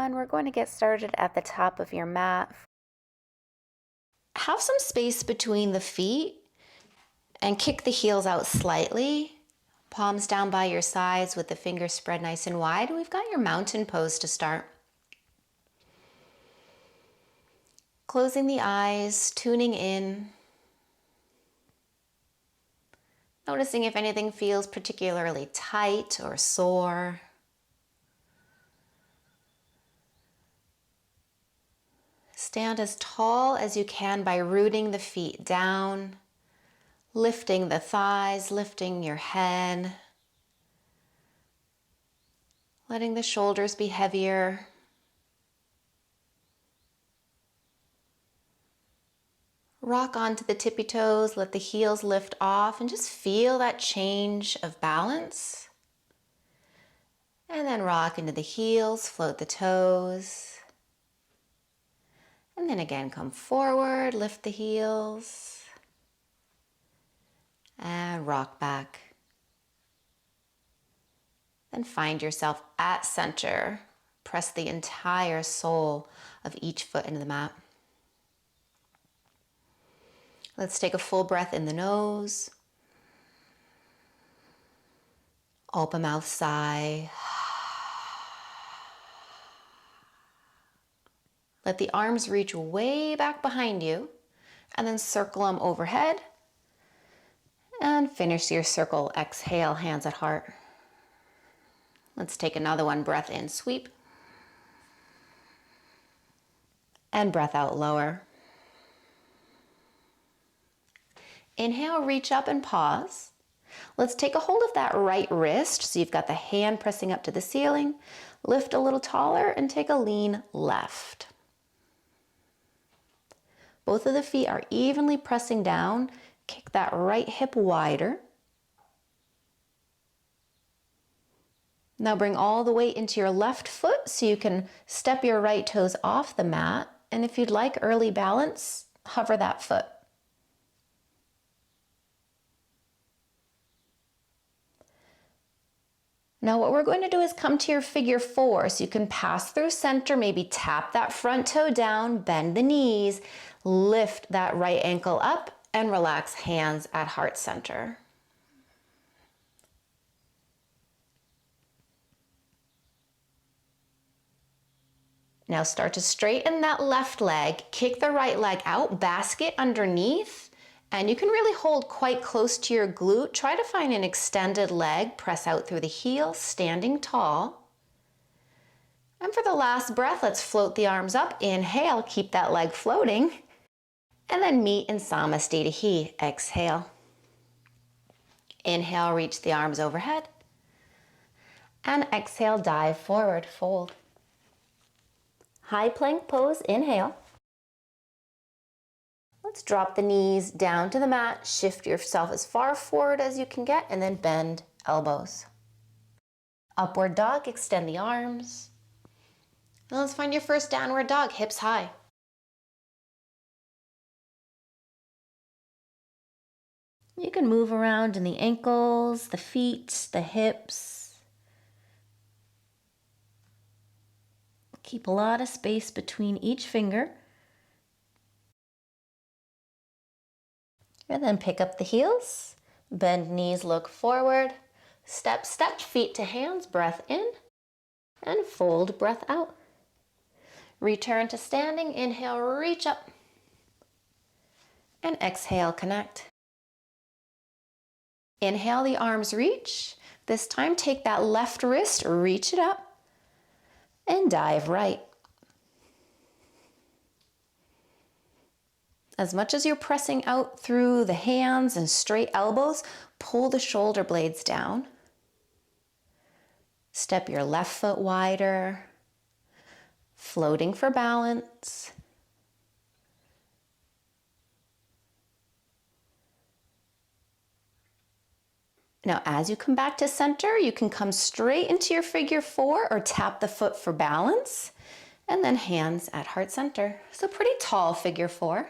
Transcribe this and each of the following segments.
everyone. We're going to get started at the top of your mat. Have some space between the feet and kick the heels out slightly. Palms down by your sides with the fingers spread nice and wide. We've got your mountain pose to start. Closing the eyes, tuning in. Noticing if anything feels particularly tight or sore. Stand as tall as you can by rooting the feet down, lifting the thighs, lifting your head, letting the shoulders be heavier. Rock onto the tippy toes, let the heels lift off, and just feel that change of balance. And then rock into the heels, float the toes. And then again, come forward, lift the heels, and rock back. Then find yourself at center. Press the entire sole of each foot into the mat. Let's take a full breath in the nose. Open mouth, sigh. Let the arms reach way back behind you and then circle them overhead. And finish your circle. Exhale, hands at heart. Let's take another one. Breath in, sweep. And breath out, lower. Inhale, reach up and pause. Let's take a hold of that right wrist. So you've got the hand pressing up to the ceiling. Lift a little taller and take a lean left. Both of the feet are evenly pressing down. Kick that right hip wider. Now bring all the weight into your left foot so you can step your right toes off the mat. And if you'd like early balance, hover that foot. Now what we're going to do is come to your figure four. So you can pass through center, maybe tap that front toe down, bend the knees, lift that right ankle up, and relax, hands at heart center. Now start to straighten that left leg, kick the right leg out, basket underneath, and you can really hold quite close to your glute. Try to find an extended leg, press out through the heel, standing tall. And for the last breath, let's float the arms up. Inhale, keep that leg floating. And then meet in Namaste. Exhale. Inhale, reach the arms overhead. And exhale, dive forward, fold. High plank pose, inhale. Let's drop the knees down to the mat, shift yourself as far forward as you can get, and then bend elbows. Upward dog, extend the arms. Now let's find your first downward dog, hips high. You can move around in the ankles, the feet, the hips. Keep a lot of space between each finger. And then pick up the heels, bend knees, look forward, step, step, feet to hands, breath in, and fold, breath out. Return to standing, inhale, reach up, and exhale, connect. Inhale, the arms reach. This time, take that left wrist, reach it up, and dive right. As much as you're pressing out through the hands and straight elbows, pull the shoulder blades down. Step your left foot wider, floating for balance. Now, as you come back to center, you can come straight into your figure four or tap the foot for balance, and then hands at heart center. So pretty tall figure four.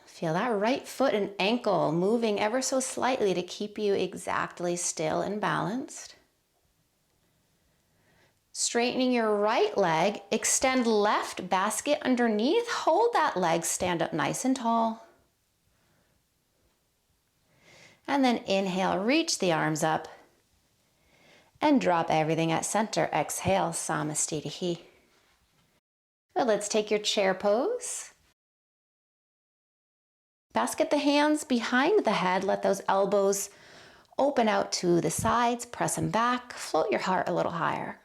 Feel that right foot and ankle moving ever so slightly to keep you exactly still and balanced. Straightening your right leg, extend left basket underneath, hold that leg, stand up nice and tall. And then inhale, reach the arms up and drop everything at center. Exhale, Namaste. Well, let's take your chair pose. Basket the hands behind the head, let those elbows open out to the sides, press them back, float your heart a little higher.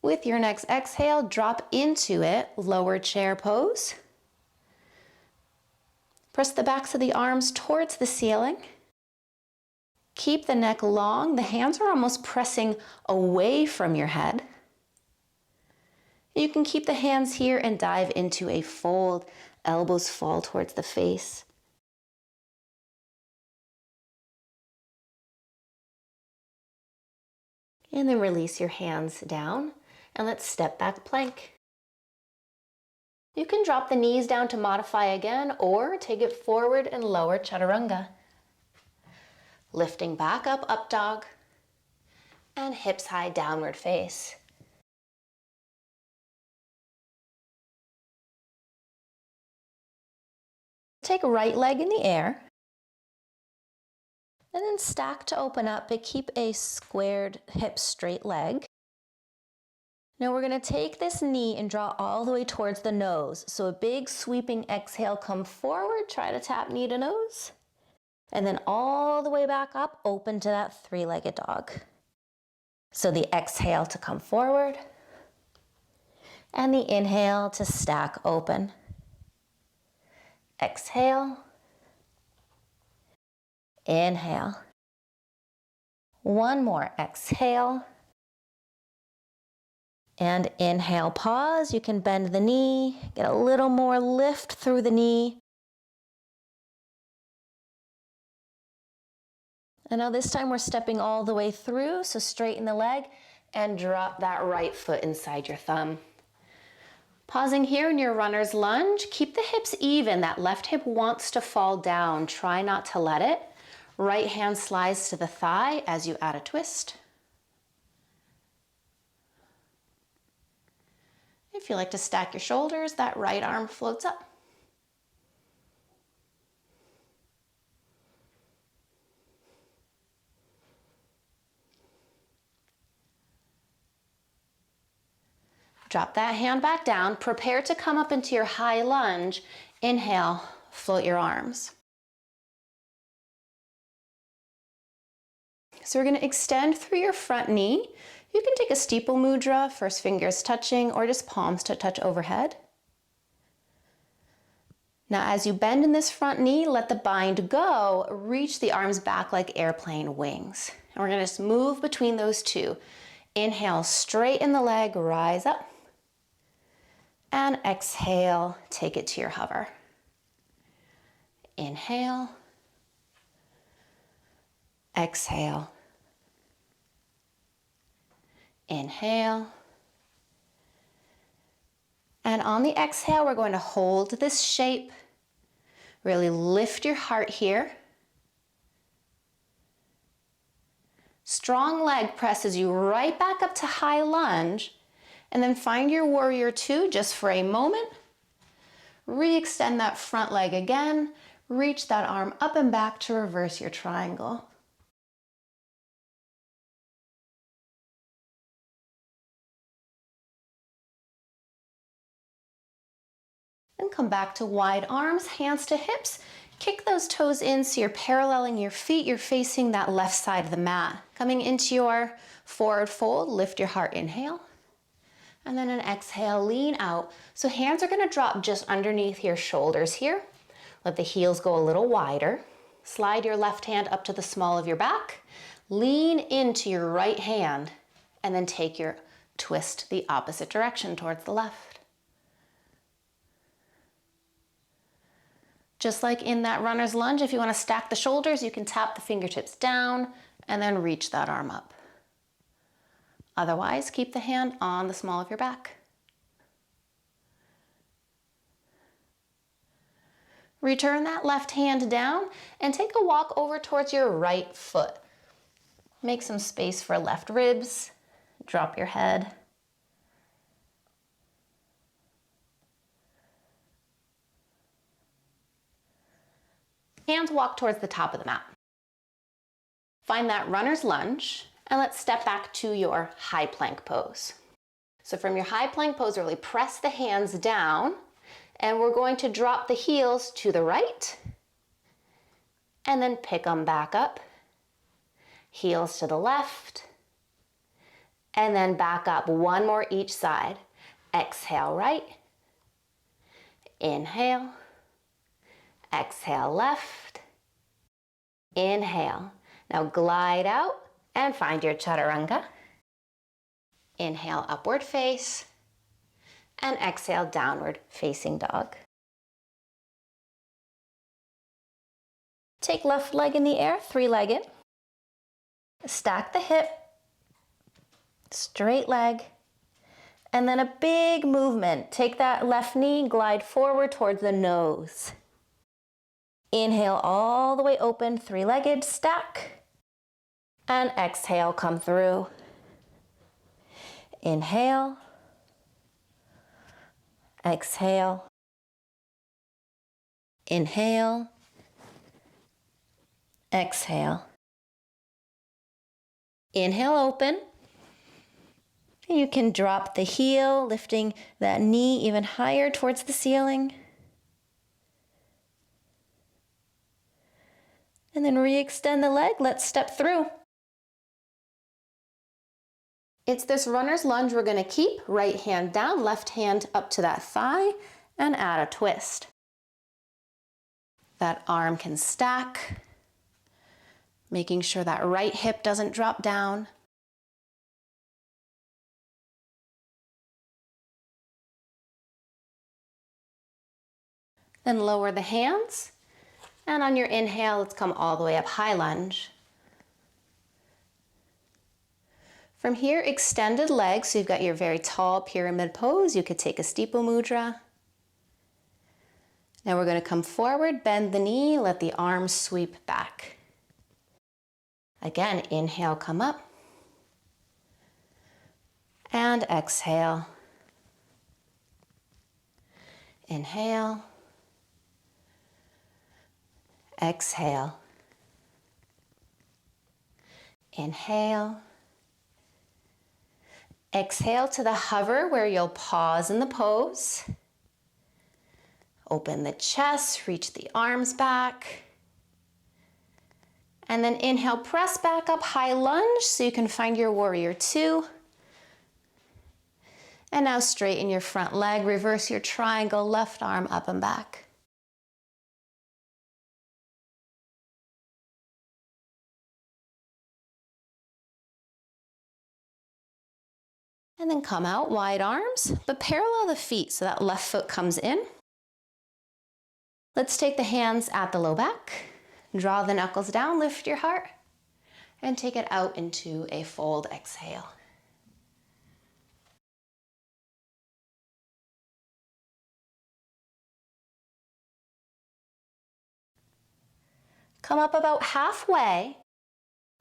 With your next exhale, drop into it, lower chair pose. Press the backs of the arms towards the ceiling. Keep the neck long, the hands are almost pressing away from your head. You can keep the hands here and dive into a fold, elbows fall towards the face. And then release your hands down and let's step back plank. You can drop the knees down to modify again or take it forward and lower Chaturanga. Lifting back up, up dog, and hips high, downward face. Take right leg in the air, and then stack to open up, but keep a squared hip straight leg. Now we're going to take this knee and draw all the way towards the nose. So a big sweeping exhale, come forward, try to tap knee to nose. And then all the way back up, open to that three-legged dog. So the exhale to come forward, and the inhale to stack open. Exhale, inhale. One more, exhale. And inhale, pause. You can bend the knee, get a little more lift through the knee. And now this time we're stepping all the way through, so straighten the leg and drop that right foot inside your thumb. Pausing here in your runner's lunge, keep the hips even. That left hip wants to fall down. Try not to let it. Right hand slides to the thigh as you add a twist. If you like to stack your shoulders, that right arm floats up. Drop that hand back down. Prepare to come up into your high lunge. Inhale, float your arms. So we're going to extend through your front knee. You can take a steeple mudra, first fingers touching, or just palms to touch overhead. Now as you bend in this front knee, let the bind go. Reach the arms back like airplane wings. And we're going to just move between those two. Inhale, straighten the leg, rise up. And exhale, take it to your hover. Inhale. Exhale. Inhale. And on the exhale, we're going to hold this shape. Really lift your heart here. Strong leg presses you right back up to high lunge. And then find your warrior two just for a moment. Re-extend that front leg again. Reach that arm up and back to reverse your triangle. And come back to wide arms, hands to hips. Kick those toes in so you're paralleling your feet. You're facing that left side of the mat. Coming into your forward fold, lift your heart, inhale. And then an exhale, lean out. So hands are going to drop just underneath your shoulders here. Let the heels go a little wider. Slide your left hand up to the small of your back. Lean into your right hand and then take your twist the opposite direction towards the left. Just like in that runner's lunge, if you want to stack the shoulders, you can tap the fingertips down and then reach that arm up. Otherwise, keep the hand on the small of your back. Return that left hand down and take a walk over towards your right foot. Make some space for left ribs. Drop your head. And walk towards the top of the mat. Find that runner's lunge, and let's step back to your high plank pose. So from your high plank pose, really press the hands down, and we're going to drop the heels to the right, and then pick them back up. Heels to the left, and then back up. One more each side. Exhale right, inhale, exhale left, inhale. Now glide out and find your Chaturanga. Inhale, upward face, and exhale, downward facing dog. Take left leg in the air, three-legged. Stack the hip, straight leg, and then a big movement. Take that left knee, glide forward towards the nose. Inhale all the way open, three-legged, stack, and exhale, come through. Inhale, exhale, inhale, exhale. Inhale, open. You can drop the heel, lifting that knee even higher towards the ceiling. And then re-extend the leg. Let's step through. It's this runner's lunge we're going to keep. Right hand down, left hand up to that thigh, and add a twist. That arm can stack, making sure that right hip doesn't drop down. Then lower the hands, and on your inhale, let's come all the way up, high lunge. From here, extended legs, so you've got your very tall pyramid pose. You could take a steeple mudra. Now we're going to come forward, bend the knee, let the arms sweep back. Again, inhale, come up. And exhale. Inhale. Exhale. Inhale. Exhale to the hover where you'll pause in the pose. Open the chest, reach the arms back. And then inhale, press back up, high lunge, so you can find your warrior two. And now straighten your front leg, reverse your triangle, left arm up and back. And then come out, wide arms, but parallel the feet so that left foot comes in. Let's take the hands at the low back, draw the knuckles down, lift your heart, and take it out into a fold exhale. Come up about halfway.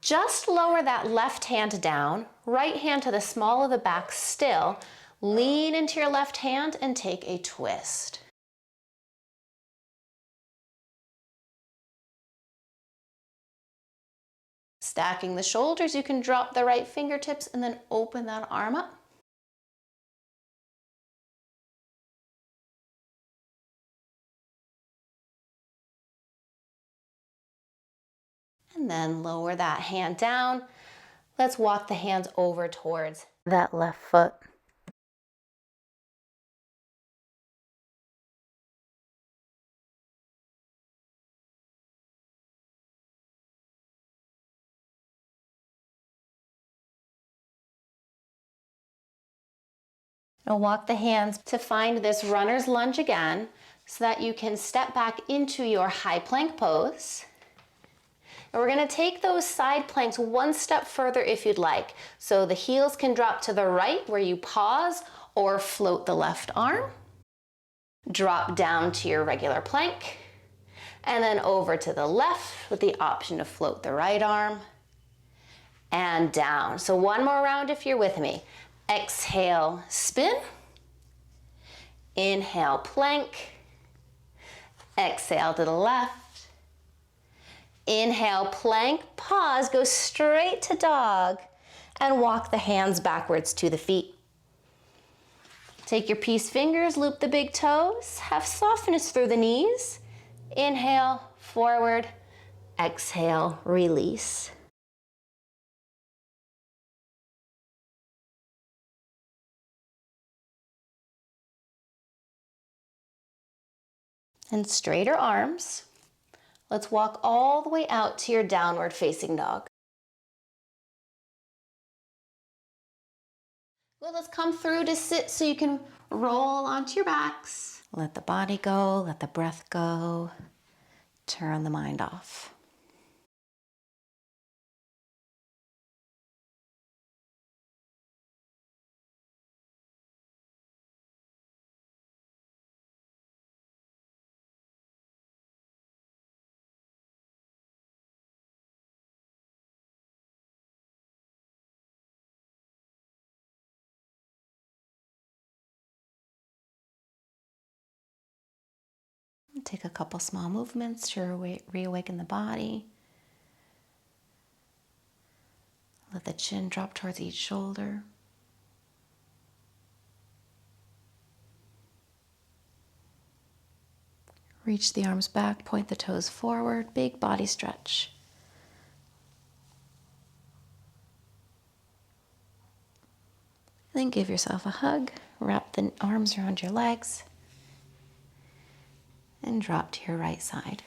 Just lower that left hand down, right hand to the small of the back still. Lean into your left hand and take a twist. Stacking the shoulders, you can drop the right fingertips and then open that arm up. And then lower that hand down. Let's walk the hands over towards that left foot. Now walk the hands to find this runner's lunge again so that you can step back into your high plank pose. And we're going to take those side planks one step further if you'd like. So the heels can drop to the right where you pause or float the left arm. Drop down to your regular plank. And then over to the left with the option to float the right arm. And down. So one more round if you're with me. Exhale, spin. Inhale, plank. Exhale to the left. Inhale, plank. Pause, go straight to dog. And walk the hands backwards to the feet. Take your peace fingers, loop the big toes. Have softness through the knees. Inhale, forward. Exhale, release. And straighter arms. Let's walk all the way out to your downward facing dog. Well, let's come through to sit so you can roll onto your backs. Let the body go, let the breath go. Turn the mind off. Take a couple small movements to reawaken the body. Let the chin drop towards each shoulder. Reach the arms back, point the toes forward, big body stretch. Then give yourself a hug, wrap the arms around your legs, and drop to your right side.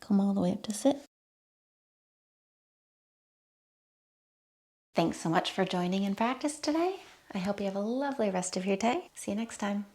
Come all the way up to sit. Thanks so much for joining in practice today. I hope you have a lovely rest of your day. See you next time.